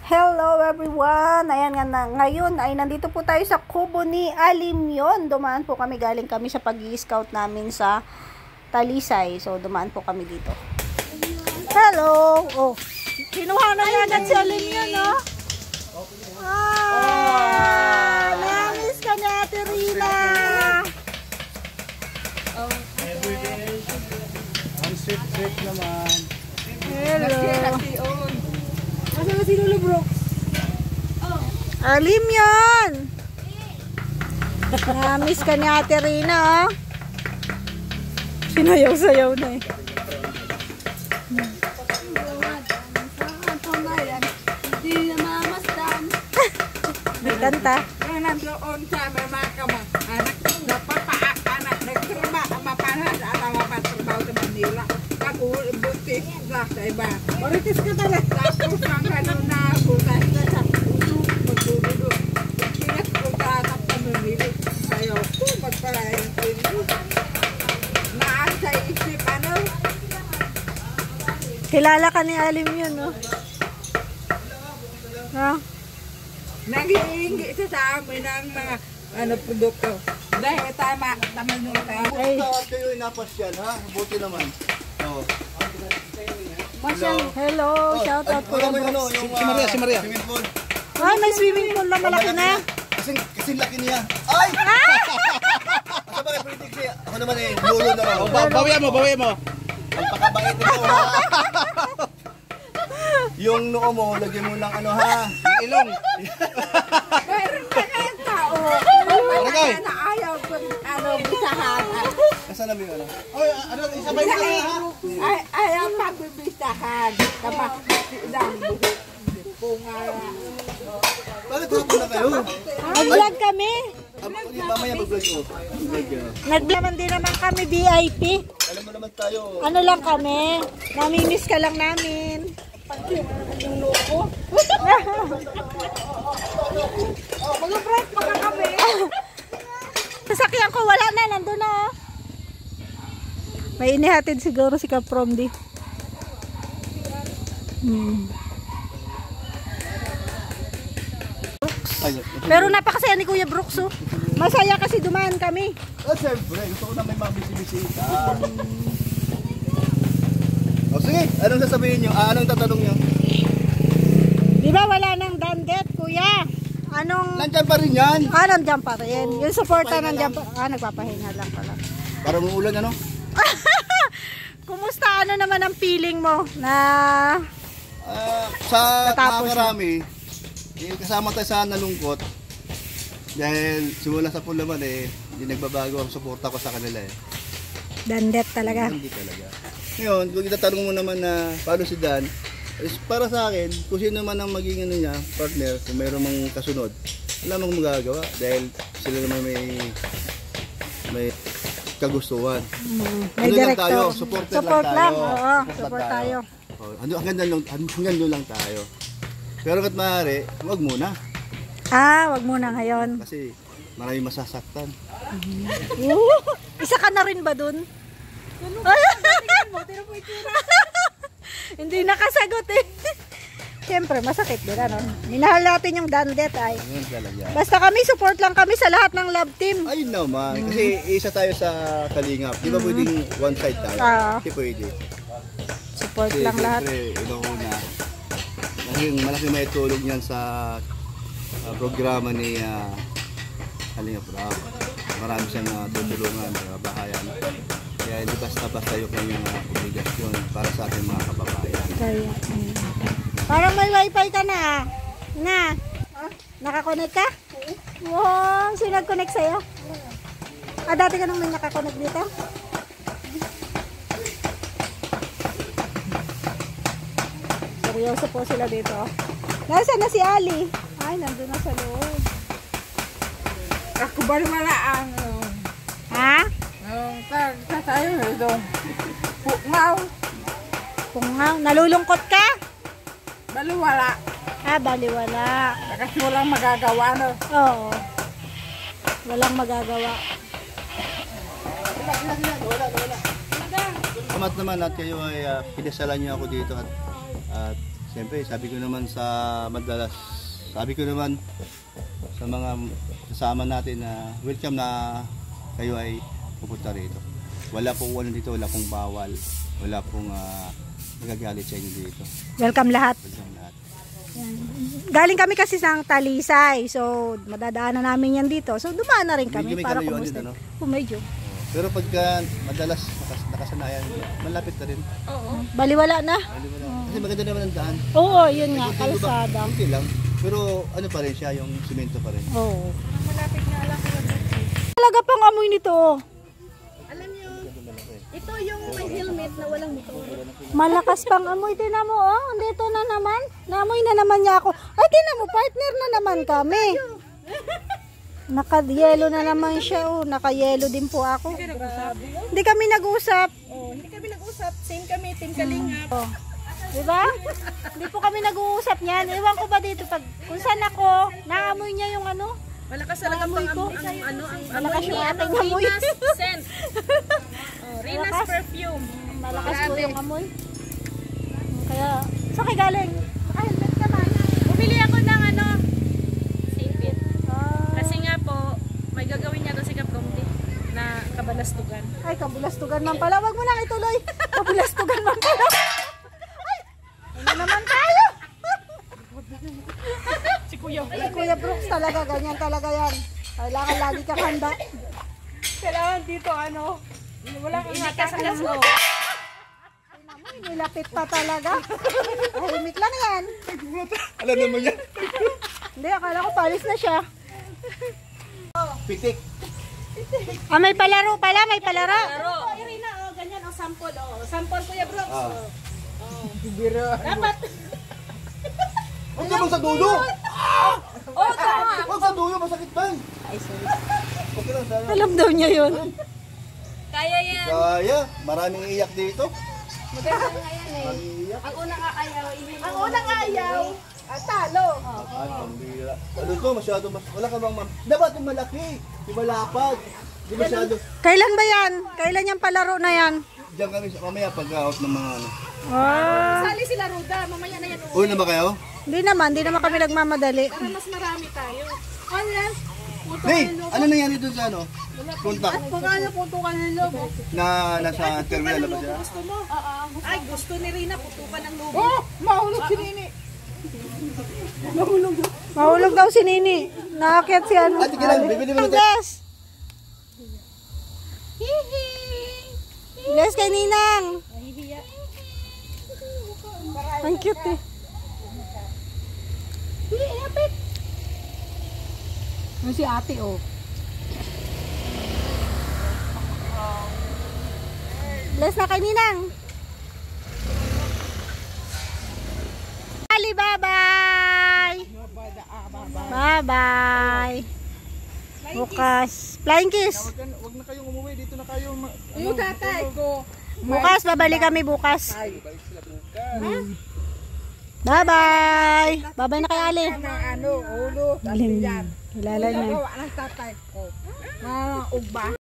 Hello everyone! Ayan nga na, ngayon ay nandito po tayo sa kubo ni Alimyon. Dumaan po kami, galing kami sa pag-i-scout namin sa Talisay. So dumaan po kami dito. Hello! Oh, kinuha na nga agad si Alimyon, no? Namiss ka niya, Ate Rina! Ang sweet naman. Hello! Asa na si Lolo Brooks? Alimyon! Namiss ka ni Ate Rina, oh. Sinayaw-sayaw na eh. Hindi na mamasdan. May kanta. Kaya nandoon sa mga anak, napapaanak, nagtraba, mapanad, at mapatrabaho sa Manila. Buti na sa iba. Maritis ka talaga. Tapos ang gano'n na butas na sa puso, magdududo. Kinat ko tatap na mamili. Ayaw ko magpalayan ko yun. Naan sa isip, ano? Kilala ka ni Alimyon, no? Ha? Nanghihingi siya sa amin ng mga produkto. Dahil tama nyo tayo. Ay. Kayo inapasyal, ha? Buti naman. Oo. Hello, shout out po. Si Maria. Swimming pool. Ay, may swimming pool na malaki na. Kasi laki niya. Ay! Sa mga politik siya. Ako naman eh, lulo na raw. Bawi mo. Ang pakabait nito, ha? Yung noo mo, lagyan mo ng ano, ha? Yung ilong. Meron ka na yung tao. Barangay. Na ayaw ko, bisahan. Nasaan namin ano? Oy, ano, isabay mo na ha? Ayaw pagbibisahan. Kapag lang bunga. Bakit hapon na kayo? Nag-vlog kami. Mamaya mag-vlog ko. Nag-vlog din naman kami VIP. Alam mo naman tayo. Ano lang kami? Namimiss ka lang namin. Yung loko. Mag-break pa ka kami. Sasakyan ko, wala na. Nandun na, oh. May inihatid siguro si Kapromdi. Pero napakasaya ni Kuya Brooks, oh. Masaya kasi dumaan kami. Siyempre, gusto ko na may mabisi-bisita. O sige, anong sasabihin nyo? Anong tatanong nyo? Di ba wala nang dandet, Kuya? Anong... Nandyan pa rin yan. Nandyan pa rin. Yung supporta nandyan pa. Nagpapahinga lang pala. Para umuulan ano? Kumusta? Ano naman ang feeling mo na... Sa Natapos nakakarami, kasama tayo sa nalungkot. Dahil simula sa pool naman hindi nagbabago ang suporta ko sa kanila dandet talaga? Hindi talaga. Ngayon, kung itatanong mo naman na paano si Dan, para sa akin, kung sino man ang maging niya, partner, kung mayroon mang kasunod, wala mang magagawa dahil sila naman may kagustuhan. May Ano lang director. tayo, supporter Support lang lang. tayo. Oo, Support support lang tayo. Hanggang doon lang tayo. Pero kat maaari, huwag muna. Wag muna ngayon. Kasi maraming masasaktan. Isa ka na rin ba dun? Hindi nakasagot eh. Siyempre, masakit din ano. Minahal natin yung dandet ay. Ngayon talaga. Basta kami, support lang kami sa lahat ng love team. Ayun naman. Kasi isa tayo sa Kalingap. Di ba pwedeng one side tayo? Hindi pwede. Support Kasi lang lahat. siyempre, una. Malaki may tulog niyan sa programa ni Kalingap Rap. Marami siyang tutulungan sa bahayan. Kaya hindi basta-basta yung kanyang obligasyon para sa ating mga kababayan. Kaya, parang may wifi ka na. Na? Nakakonect ka? Wow, sino nag-connect sa'yo? Dati ka nang may nakakonect dito? Seryoso po sila dito. Nasaan na si Ali? Ay, nandun na sa loob. Ako ba naman ang Ha? tayo ito. Pungaw. Pungaw. Nalulungkot ka? Baluwala. Baliwala. Kasi walang magagawa, no? Oo. Walang magagawa. Salamat naman at kayo ay pinasalan niyo ako dito at Siyempre, sabi ko naman sa mga kasama natin na welcome na kayo ay pupunta rito. Wala pong ano dito, wala pong bawal, wala pong nagagalit sa inyo dito. Welcome lahat. Welcome lahat. Yan. Galing kami kasi sa Talisay. So, madadaanan namin yan dito. So, dumaan na rin kami Medyo may para kalayuan kumusta. din, ano? Medyo. Pero pagka madalas nakasanayan, malapit na rin. Baliwala na. Kasi maganda naman ang daan. Oo, yun nga, kalsada. Okay lang. Pero ano pa rin siya, yung simento pa rin. Oo. Malapit na lang ko. Talaga pang amoy nito. Alam niyo, ito yung may helmet na walang motor. Malakas pang amoy. Tinan mo, oh. Dito na naman. Naamoy na naman niya ako. Ay, tinan mo, partner na naman kami. Naka-yelo na naman siya, oh. Naka-yelo din po ako. Hindi kami nag-usap. Oh, hindi kami nag-usap. Same kami, team Kalingap. Oh. Diba? Hindi po kami nag-uusap niyan. Ewan ko ba dito pag kung saan ako, naamoy niya yung ano. Malakas talaga Amoy ko. ang Malakas yung ating amoy. scent. Oh, Rina's Malakas. perfume. Malakas po yung amoy. Kaya, saan kayo galing? Naka-helmet ka ba? Bumili ako ng sipit. Ah, Kasi nga po, may gagawin niya doon si Kapkomti na kabalastugan. ay, kabulastugan man pala. Wag mo nang ituloy. Kabulastugan man pala. Ay, ano naman tayo? Si Kuya. Si Kuya Brooks talaga, ganyan talaga yan. Kailangan lagi kang handa. Kailangan dito wala kang nakasalas mo. Ay, nilapit pa talaga. Tahimik lang yan. Alam naman yan. Hindi, akala ko palis na siya. Pitik. Ah, may palaro pala, may palaro. Pero, Irina, ganyan, sample, Sample, Kuya Brooks. Ah. Dapat. Huwag naman sa dulo! Oh, tama. Huwag sa dulo, masakit ba? Ay, sorry. Okay lang, sana. Alam daw niya yun. Kaya yan. Kaya, maraming iyak dito. Maganda nga yan Maraming iyak. Ang unang ayaw, ang unang ayaw, talo. Ay, pambira. Ano to, masyado, wala ka bang dapat yung malaki, yung malapad. Di masyado. Kailan ba yan? Kailan yung palaro na yan? Diyan kami, mamaya pag-out ng mga ano. Ah, Sali sila Ruda, mamaya na yan. Uy na ba kayo? hindi naman kami nagmamadali. Para mas marami tayo. Ano yan? Hey, ano nangyari dun sa ano? Contact Pagkano putukan ng lobo? na nasa terminal na ba siya? Gusto mo? Ay, gusto ni Rina, putukan ng lobo. Oh, mahulog si Nini. Mahulog daw si Nini. Naakyat si ano. Ate, kailan? Bibili mo na tayo. Bless! Bless kay Ninang. Ang cute eh. Ano si ate oh. Bless na kay Ninang. Ali, bye-bye. Bye-bye. Bukas. Flying kiss. Huwag na kayong umuwi, dito na kayo. Yung tatay ko. Bukas, babalik kami bukas. Bye-bye. Bye-bye na kay Ali. Ulo. Kilala niya. Gawa ng tatay ko. Ugba.